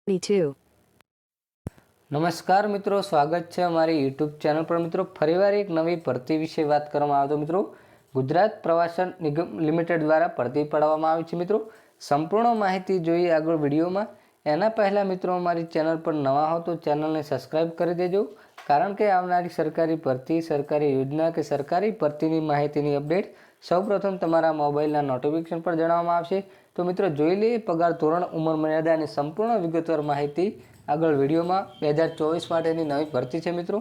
22. નમસ્કાર મિત્રો, સ્વાગત છે અમારી યુટ્યુબ ચેનલ પર। મિત્રો ફરીવાર એક નવી ભરતી વિશે વાત કરવામાં આવે તો મિત્રો ગુજરાત પ્રવાસન નિગમ લિમિટેડ દ્વારા ભરતી પાડવામાં આવી છે। મિત્રો સંપૂર્ણ માહિતી જોઈએ આગળ વિડીયોમાં। એના પહેલાં મિત્રો અમારી ચેનલ પર નવા હો તો ચેનલને સબસ્ક્રાઈબ કરી દેજો, કારણ કે આવનારી સરકારી ભરતી, સરકારી યોજના કે સરકારી ભરતીની માહિતીની અપડેટ સૌપ્રથમ તમારા મોબાઈલના નોટિફિકેશન પર જણાવવામાં આવશે। તો મિત્રો જોઈ લઈએ પગાર ધોરણ, ઉંમર મર્યાદા અને સંપૂર્ણ વિગતવાર માહિતી આગળ વિડીયોમાં। 2024 માટેની નવી ભરતી છે મિત્રો।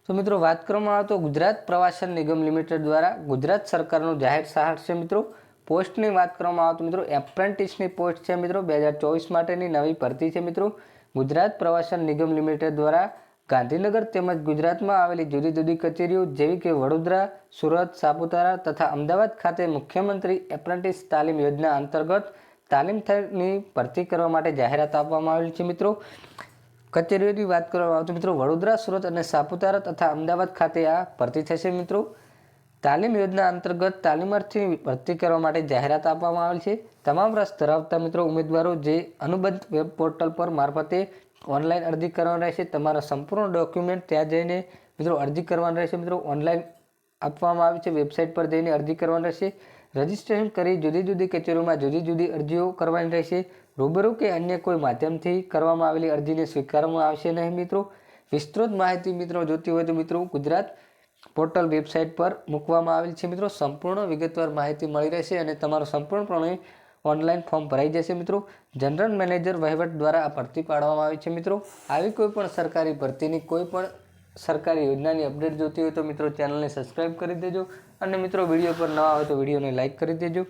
તો મિત્રો વાત કરવામાં આવે તો ગુજરાત પ્રવાસન નિગમ લિમિટેડ દ્વારા ગુજરાત સરકારનું જાહેર સહાર છે મિત્રો। પોસ્ટની વાત કરવામાં આવે તો મિત્રો એપ્રેન્ટિસની પોસ્ટ છે મિત્રો। 2024 માટેની નવી ભરતી છે મિત્રો। ગુજરાત પ્રવાસન નિગમ લિમિટેડ દ્વારા ગાંધીનગર તેમજ ગુજરાતમાં આવેલી જુદી જુદી કચેરીઓ જેવી કે વડોદરા, સુરત, સાપુતારા તથા અમદાવાદ ખાતે મુખ્યમંત્રી એપ્રેન્ટિસ તાલીમ યોજના અંતર્ગત તાલીમની ભરતી કરવા માટે જાહેરાત આપવામાં આવેલી છે મિત્રો। કચેરીઓની વાત કરવામાં આવે તો મિત્રો વડોદરા, સુરત અને સાપુતારા તથા અમદાવાદ ખાતે આ ભરતી થશે મિત્રો। તાલીમ યોજના અંતર્ગત તાલીમાર્થીની ભરતી કરવા માટે જાહેરાત આપવામાં આવેલ છે। તમામ રસ ધરાવતા મિત્રો ઉમેદવારો જે અનુબંધ વેબ પોર્ટલ પર મારફતે ઓનલાઈન અરજી કરવાની રહેશે। તમારા સંપૂર્ણ ડોક્યુમેન્ટ ત્યાં જઈને મિત્રો અરજી કરવાની રહેશે મિત્રો। ઓનલાઈન આપવામાં આવી છે, વેબસાઇટ પર જઈને અરજી કરવાની રહેશે। રજિસ્ટ્રેશન કરી જુદી જુદી કચેરીઓમાં જુદી જુદી અરજીઓ કરવાની રહેશે। રૂબરૂ કે અન્ય કોઈ માધ્યમથી કરવામાં આવેલી અરજીને સ્વીકારવામાં આવશે નહીં મિત્રો। વિસ્તૃત માહિતી મિત્રો જોતી હોય તો મિત્રો ગુજરાત પોર્ટલ વેબસાઇટ પર મૂકવામાં આવેલ છે મિત્રો। સંપૂર્ણ વિગતવાર માહિતી મળી રહેશે અને તમારું સંપૂર્ણપણે ઓનલાઈન ફોર્મ ભરાઈ જશે મિત્રો। જનરલ મેનેજર વહીવટ દ્વારા આ ભરતી પાડવામાં આવી છે મિત્રો। આવી કોઈ પણ સરકારી ભરતીની કોઈ પણ સરકારી યોજનાની અપડેટ જોતી હોય તો મિત્રો ચેનલને સબસ્ક્રાઈબ કરી દેજો અને મિત્રો વિડીયો પર નવા હોય તો વિડીયોને લાઈક કરી દેજો।